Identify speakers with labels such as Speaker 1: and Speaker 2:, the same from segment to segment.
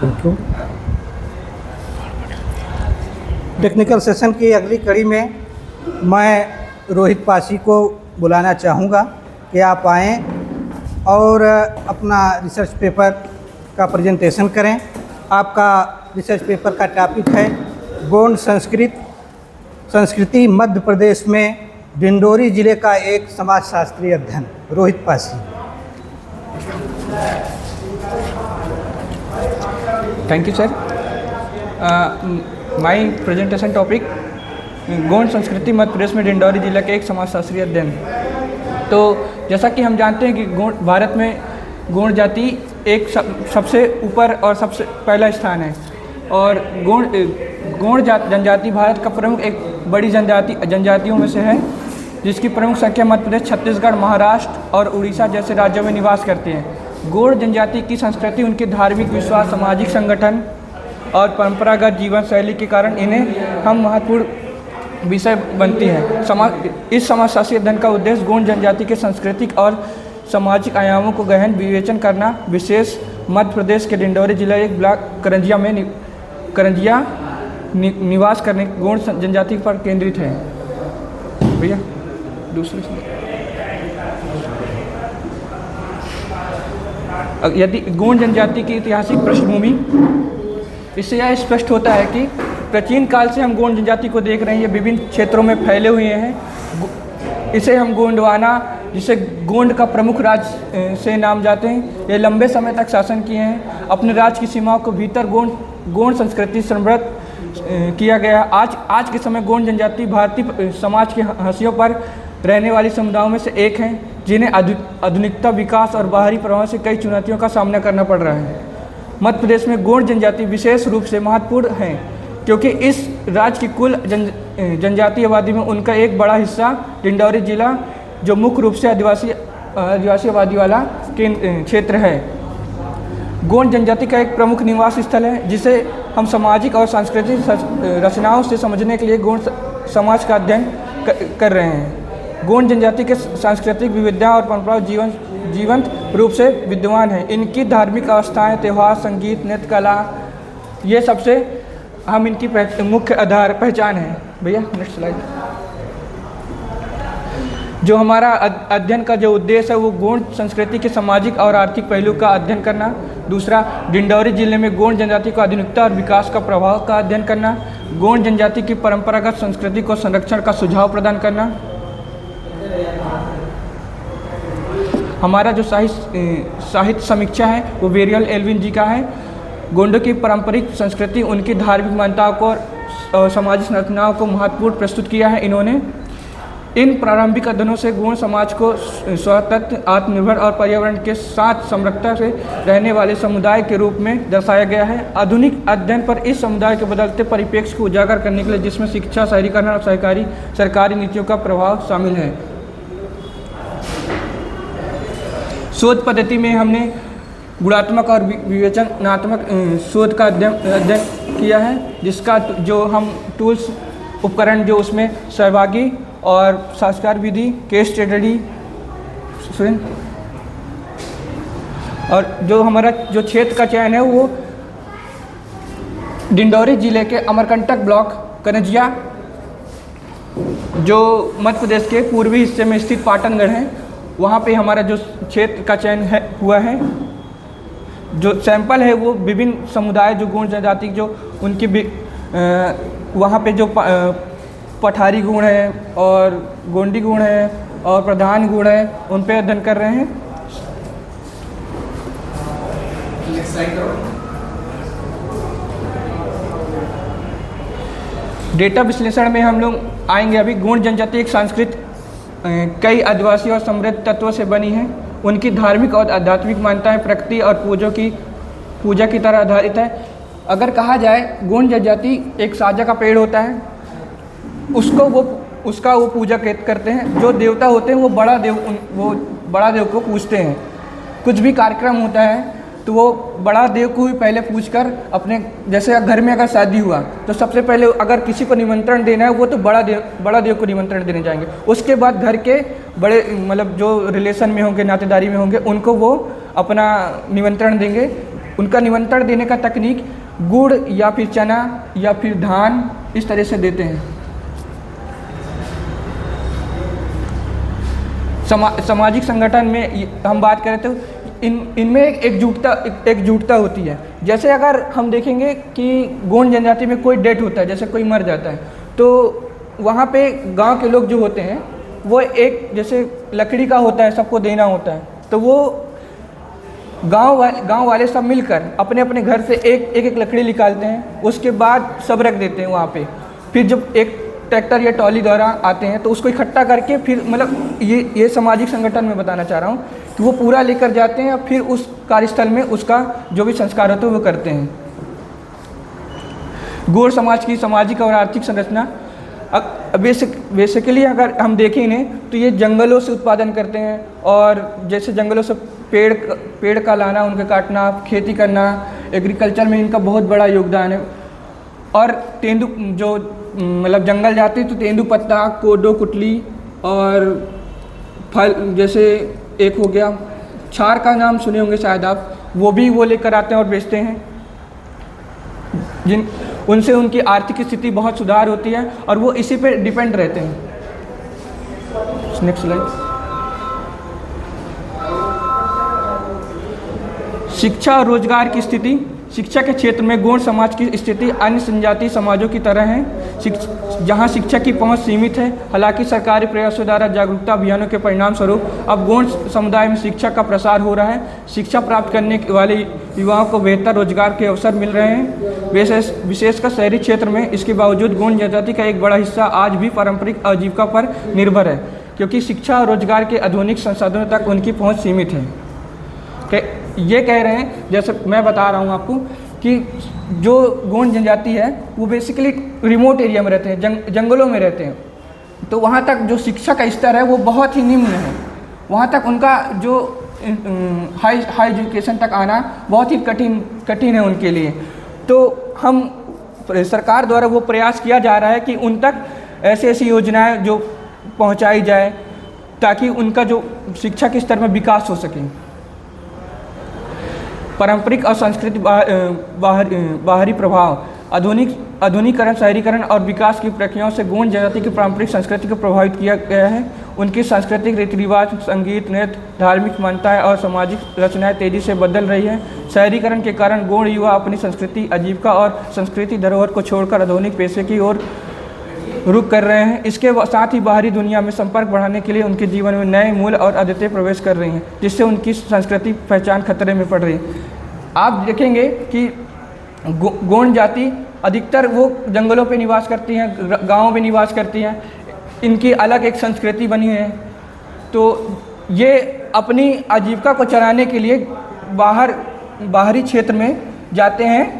Speaker 1: Thank you. Technical session की अगली कड़ी में मैं रोहित पासी को बुलाना चाहूँगा कि आप आएँ और अपना रिसर्च पेपर का प्रेजेंटेशन करें। आपका रिसर्च पेपर का टॉपिक है गोंड संस्कृति मध्य प्रदेश में डिंडोरी जिले का एक समाजशास्त्रीय अध्ययन। Rohit Pasi.
Speaker 2: Thank you sir. My presentation topic Gond संस्कृति मध्य प्रदेश में डिंडोरी जिला के एक समाजशास्त्रीय अध्ययन। तो जैसा कि हम जानते हैं कि भारत में गोंड जाति एक सबसे ऊपर और सबसे पहला स्थान है और गोंड जनजाति भारत का प्रमुख एक बड़ी जनजातियों में से है, जिसकी प्रमुख संख्या मध्य प्रदेश, छत्तीसगढ़, महाराष्ट्र और उड़ीसा जैसे राज्यों में निवास करते हैं। गोंड जनजाति की संस्कृति, उनके धार्मिक विश्वास, सामाजिक संगठन और परंपरागत जीवन शैली के कारण इन्हें हम महत्वपूर्ण विषय बनती है। इस समाजशास्त्रीय अध्ययन का उद्देश्य गोंड जनजाति के सांस्कृतिक और सामाजिक आयामों को गहन विवेचन करना, विशेष मध्य प्रदेश के डिंडोरी जिला एक ब्लॉक करंजिया निवास करने गोंड जनजाति पर केंद्रित है। भैया दूसरी यदि गोंड जनजाति की ऐतिहासिक पृष्ठभूमि, इससे यह स्पष्ट होता है कि प्राचीन काल से हम गोंड जनजाति को देख रहे हैं। ये विभिन्न क्षेत्रों में फैले हुए हैं। इसे हम गोंडवाना, जिसे गोंड का प्रमुख राज्य से नाम जाते हैं, ये लंबे समय तक शासन किए हैं। अपने राज्य की सीमाओं को भीतर गोंड संस्कृति समृद्ध किया गया। आज के समय गोंड जनजाति भारतीय समाज के हाशियों पर रहने वाली समुदायों में से एक हैं, जिन्हें आधुनिकता, विकास और बाहरी प्रभाव से कई चुनौतियों का सामना करना पड़ रहा है। मध्य प्रदेश में गोंड जनजाति विशेष रूप से महत्वपूर्ण है क्योंकि इस राज्य की कुल जनजातीय आबादी में उनका एक बड़ा हिस्सा डिंडोरी जिला, जो मुख्य रूप से आदिवासी आबादी वाला क्षेत्र है, गोंड जनजाति का एक प्रमुख निवास स्थल है, जिसे हम सामाजिक और सांस्कृतिक रचनाओं से समझने के लिए गोंड समाज का अध्ययन कर रहे हैं। गोंड जनजाति के सांस्कृतिक विविधता और परंपराएं जीवंत रूप से विद्यमान है। इनकी धार्मिक अवस्थाएं, त्यौहार, संगीत, नृत्य, कला, ये सबसे हम इनकी मुख्य आधार पहचान है। भैया नेक्स्ट स्लाइड। जो हमारा अध्ययन का जो उद्देश्य है वो गोंड संस्कृति के सामाजिक और आर्थिक पहलू का अध्ययन करना। दूसरा, डिंडोरी जिले में गोंड जनजाति को आधुनिकता और विकास का प्रभाव का अध्ययन करना। गोंड जनजाति की परंपरागत संस्कृति को संरक्षण का सुझाव प्रदान करना। हमारा जो साहित्य समीक्षा है वो वेरियल एल्विन जी का है। गोंडों की पारंपरिक संस्कृति, उनकी धार्मिक मान्यताओं को और सामाजिक संरचनाओं को महत्वपूर्ण प्रस्तुत किया है इन्होंने। इन प्रारंभिक अध्ययनों से गोंड समाज को स्वायत्त, आत्मनिर्भर और पर्यावरण के साथ समरसता से रहने वाले समुदाय के रूप में दर्शाया गया है। आधुनिक अध्ययन पर इस समुदाय के बदलते परिप्रेक्ष्य को उजागर करने के लिए, जिसमें शिक्षा, शहरीकरण और सरकारी नीतियों का प्रभाव शामिल है। शोध पद्धति में हमने गुणात्मक और विवेचनात्मक शोध का अध्ययन किया है, जिसका जो हम टूल्स, उपकरण जो उसमें सहभागी और साक्षात्कार विधि, केस स्टडी, और जो हमारा जो क्षेत्र का चयन है वो डिंडोरी जिले के अमरकंटक ब्लॉक करंजिया, जो मध्य प्रदेश के पूर्वी हिस्से में स्थित पाटनगढ़ है, वहाँ पे हमारा जो क्षेत्र का चयन हुआ है। जो सैंपल है वो विभिन्न समुदाय जो गोंड जनजाति जो उनकी वहाँ पे जो पठारी गुण है और गोंडी गुण है और प्रधान गुण है, उन पे अध्ययन कर रहे हैं। डेटा विश्लेषण में हम लोग आएंगे अभी। गोंड जनजाति एक सांस्कृतिक कई आदिवासी और समृद्ध तत्वों से बनी है। उनकी धार्मिक और आध्यात्मिक मान्यताएं प्रकृति और पूजा की तरह आधारित है। अगर कहा जाए, गोंड जनजाति एक साजा का पेड़ होता है, उसका वो पूजा करते हैं। जो देवता होते हैं वो बड़ा देव को पूजते हैं। कुछ भी कार्यक्रम होता है तो वो बड़ा देव को ही पहले पूछकर अपने, जैसे घर में अगर शादी हुआ तो सबसे पहले अगर किसी को निमंत्रण देना है वो तो बड़ा देव को निमंत्रण देने जाएंगे। उसके बाद घर के बड़े मतलब जो रिलेशन में होंगे, नातेदारी में होंगे, उनको वो अपना निमंत्रण देंगे। उनका निमंत्रण देने का तकनीक गुड़ या फिर चना या फिर धान इस तरह से देते हैं। सामाजिक संगठन में हम बात करें तो इनमें एकजुटता होती है। जैसे अगर हम देखेंगे कि गोंड जनजाति में कोई डेथ होता है, जैसे कोई मर जाता है, तो वहाँ पे गांव के लोग जो होते हैं वो एक जैसे लकड़ी का होता है, सबको देना होता है, तो वो गांव वाले सब मिलकर अपने अपने घर से एक लकड़ी निकालते हैं, उसके बाद सब रख देते हैं वहाँ पे। फिर जब एक ट्रैक्टर या ट्रॉली द्वारा आते हैं तो उसको इकट्ठा करके फिर मतलब ये सामाजिक संगठन में बताना चाह रहा हूँ कि वो पूरा लेकर जाते हैं और फिर उस कार्यस्थल में उसका जो भी संस्कार होता है वो करते हैं। गौड़ समाज की सामाजिक और आर्थिक संरचना बेसिकली अगर हम देखें इन्हें तो ये जंगलों से उत्पादन करते हैं, और जैसे जंगलों से पेड़ का लाना, उनका काटना, खेती करना, एग्रीकल्चर में इनका बहुत बड़ा योगदान है। और तेंदू जो मतलब जंगल जाते हैं तो तेंदूपत्ता, कोडो, कुटली और फल, जैसे एक हो गया छार का नाम सुने होंगे शायद आप, वो भी वो लेकर आते हैं और बेचते हैं, उनसे उनकी आर्थिक स्थिति बहुत सुधार होती है और वो इसी पे डिपेंड रहते हैं। Next slide. शिक्षा और रोजगार की स्थिति। शिक्षा के क्षेत्र में गौड़ समाज की स्थिति अन्य जनजातीय समाजों की तरह है, जहां शिक्षा की पहुंच सीमित है। हालांकि सरकारी प्रयासों द्वारा जागरूकता अभियानों के परिणाम स्वरूप अब गौड़ समुदाय में शिक्षा का प्रसार हो रहा है। शिक्षा प्राप्त करने वाले युवाओं को बेहतर रोजगार के अवसर मिल रहे हैं, विशेषकर शहरी क्षेत्र में। इसके बावजूद गौड़ जनजाति का एक बड़ा हिस्सा आज भी पारंपरिक आजीविका पर निर्भर है, क्योंकि शिक्षा और रोजगार के आधुनिक संसाधनों तक उनकी पहुँच सीमित है। ये कह रहे हैं, जैसे मैं बता रहा हूँ आपको, कि जो गौड़ जनजाति है वो बेसिकली रिमोट एरिया में रहते हैं, जंगलों में रहते हैं, तो वहाँ तक जो शिक्षा का स्तर है वो बहुत ही निम्न है। वहाँ तक उनका जो हाई एजुकेशन तक आना बहुत ही कठिन है उनके लिए। तो हम सरकार द्वारा वो प्रयास किया जा रहा है कि उन तक ऐसी योजनाएं जो पहुँचाई जाए ताकि उनका जो शिक्षा के स्तर में विकास हो सके। पारंपरिक और सांस्कृतिक बाहरी प्रभाव। आधुनिकीकरण, शहरीकरण और विकास की प्रक्रियाओं से गौड़ जनजाति की पारंपरिक संस्कृति को प्रभावित किया गया है। उनकी सांस्कृतिक रीति रिवाज, संगीत, नृत्य, धार्मिक मान्यताएं और सामाजिक रचनाएं तेजी से बदल रही है। शहरीकरण के कारण गौड़ युवा अपनी संस्कृति, आजीविका और संस्कृति धरोहर को छोड़कर आधुनिक पेशे की ओर रुख कर रहे हैं। इसके साथ ही बाहरी दुनिया में संपर्क बढ़ाने के लिए उनके जीवन में नए मूल और आदतें प्रवेश कर रही हैं, जिससे उनकी सांस्कृतिक पहचान खतरे में पड़ रही है। आप देखेंगे कि गौड़ जाति अधिकतर वो जंगलों पे निवास करती हैं, गाँव में निवास करती हैं, इनकी अलग एक संस्कृति बनी है। तो ये अपनी आजीविका को चलाने के लिए बाहरी क्षेत्र में जाते हैं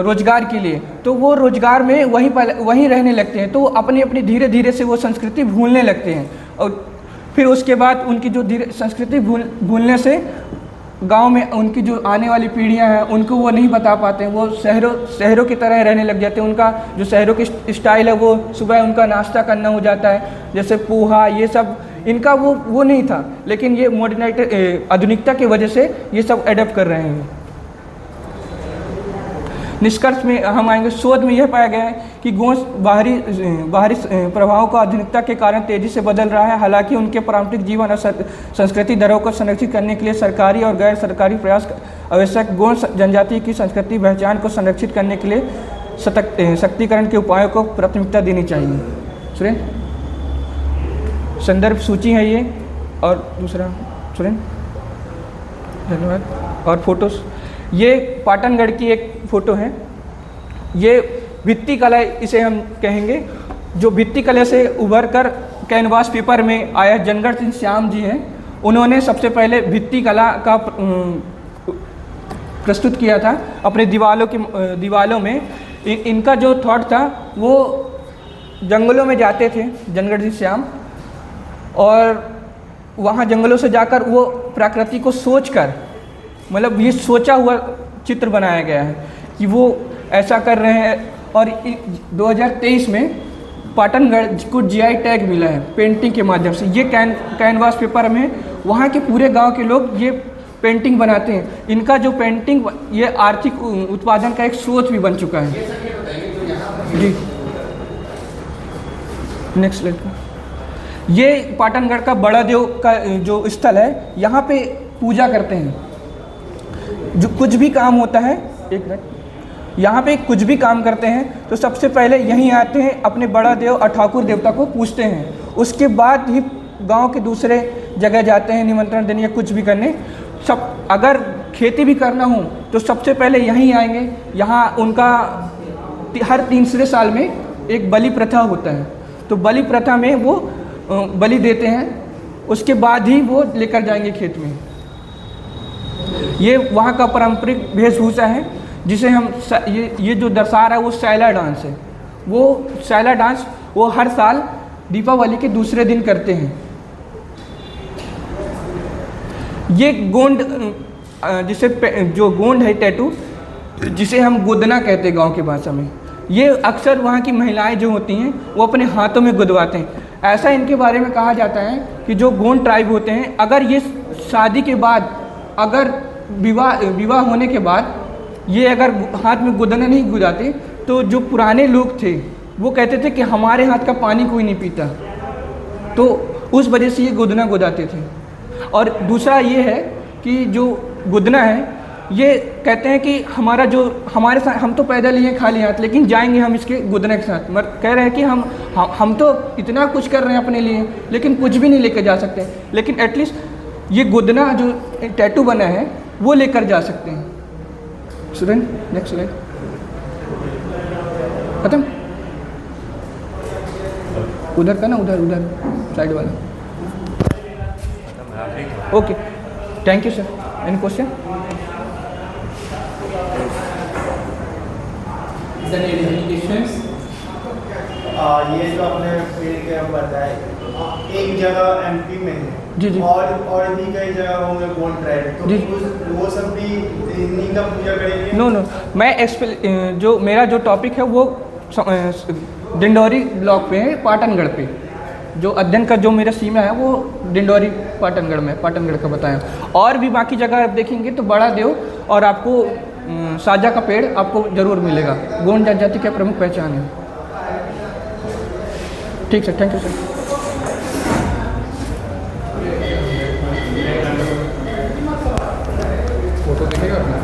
Speaker 2: रोजगार के लिए, तो वो रोजगार में वहीं रहने लगते हैं, तो अपनी धीरे धीरे से वो संस्कृति भूलने लगते हैं। और फिर उसके बाद उनकी जो संस्कृति भूलने से गांव में उनकी जो आने वाली पीढ़ियां हैं उनको वो नहीं बता पाते हैं, वो शहरों की तरह रहने लग जाते हैं। उनका जो शहरों की स्टाइल है वो सुबह उनका नाश्ता करना हो जाता है, जैसे पोहा, ये सब इनका वो नहीं था, लेकिन ये मॉडर्नाइज आधुनिकता की वजह से ये सब एडप्ट कर रहे हैं। निष्कर्ष में हम आएंगे, शोध में यह पाया गया है कि गौड़ बाहरी प्रभावों का आधुनिकता के कारण तेजी से बदल रहा है। हालांकि उनके पारंपरिक जीवन और संस्कृति धरोहर को संरक्षित करने के लिए सरकारी और गैर सरकारी प्रयास आवश्यक। गौड़ जनजाति की संस्कृति पहचान को संरक्षित करने के लिए सशक्तिकरण के उपायों को प्राथमिकता देनी चाहिए। सुरेन, संदर्भ सूची है ये, और दूसरा सुरेन, धन्यवाद। और फोटोस, ये पाटनगढ़ की एक फ़ोटो है, ये भित्ति कला इसे हम कहेंगे, जो भित्ति कला से उभर कर कैनवास पेपर में आया। जनगढ़ सिंह श्याम जी हैं, उन्होंने सबसे पहले भित्ति कला का प्रस्तुत किया था अपने दीवालों में। इनका जो थॉट था वो जंगलों में जाते थे जनगढ़ सिंह श्याम, और वहाँ जंगलों से जाकर वो प्रकृति को सोचकर, मतलब ये सोचा हुआ चित्र बनाया गया है कि वो ऐसा कर रहे हैं। और 2023 में पाटनगढ़ को जीआई टैग मिला है पेंटिंग के माध्यम से। ये कैनवास पेपर में वहाँ के पूरे गांव के लोग ये पेंटिंग बनाते हैं। इनका जो पेंटिंग ये आर्थिक उत्पादन का एक स्रोत भी बन चुका है। जी नेक्स्ट स्लाइड। ये पाटनगढ़ का बड़ा देव का जो स्थल है, यहाँ पे पूजा करते हैं। जो कुछ भी काम होता है, एक मिनट, यहाँ पे कुछ भी काम करते हैं तो सबसे पहले यहीं आते हैं, अपने बड़ा देव और ठाकुर देवता को पूजते हैं। उसके बाद ही गांव के दूसरे जगह जाते हैं निमंत्रण देने या कुछ भी करने। सब अगर खेती भी करना हो तो सबसे पहले यहीं आएंगे। यहाँ उनका हर तीसरे साल में एक बलि प्रथा होता है, तो बलि प्रथा में वो बलि देते हैं, उसके बाद ही वो लेकर जाएंगे खेत में। ये वहाँ का पारंपरिक वेशभूषा है, जिसे हम ये जो दशहरा है वो सैला डांस है। वो सैला डांस वो हर साल दीपावली के दूसरे दिन करते हैं। ये गोंड जिसे जो गोंड है टैटू, जिसे हम गुदना कहते हैं गांव की भाषा में, ये अक्सर वहाँ की महिलाएं जो होती हैं वो अपने हाथों में गुदवाते हैं। ऐसा इनके बारे में कहा जाता है कि जो गोंड ट्राइब होते हैं, अगर ये शादी के बाद, अगर विवाह होने के बाद ये अगर हाथ में गुदना नहीं गुदाते तो जो पुराने लोग थे वो कहते थे कि हमारे हाथ का पानी कोई नहीं पीता, तो उस वजह से ये गुदना गुदाते थे। और दूसरा ये है कि जो गुदना है, ये कहते हैं कि हमारे साथ हम तो पैदल ही हैं खाली हाथ, लेकिन जाएंगे हम इसके गुदने के साथ। कह रहे हैं कि हम तो इतना कुछ कर रहे हैं अपने लिए, लेकिन कुछ भी नहीं लेकर जा सकते, लेकिन एटलीस्ट ये गुदना जो टैटू बना है वो लेकर जा सकते हैं। Student next slide. खत्म? उधर का ना, उधर साइड वाला। Okay, thank you sir. Any question?
Speaker 3: ये जो आपने पेड़ के बताए, एक जगह एमपी में है
Speaker 2: जी जी,
Speaker 3: और भी कई जगह होंगे गोंड ट्राइब, तो
Speaker 2: जी।
Speaker 3: वो सब भी इन्हीं का पूजा करेंगे?
Speaker 2: नो, मैं जो मेरा जो टॉपिक है वो डिंडोरी ब्लॉक पे है, पाटनगढ़ पे। जो अध्ययन का जो मेरा सीमा है वो डिंडोरी पाटनगढ़ में, पाटनगढ़ का बताया। और भी बाकी जगह आप देखेंगे तो बड़ा देव और आपको साजा का पेड़ आपको जरूर मिलेगा। गोंड जनजाति की प्रमुख पहचान है। ठीक sir, thank you sir. Photo दिखेगा अपना?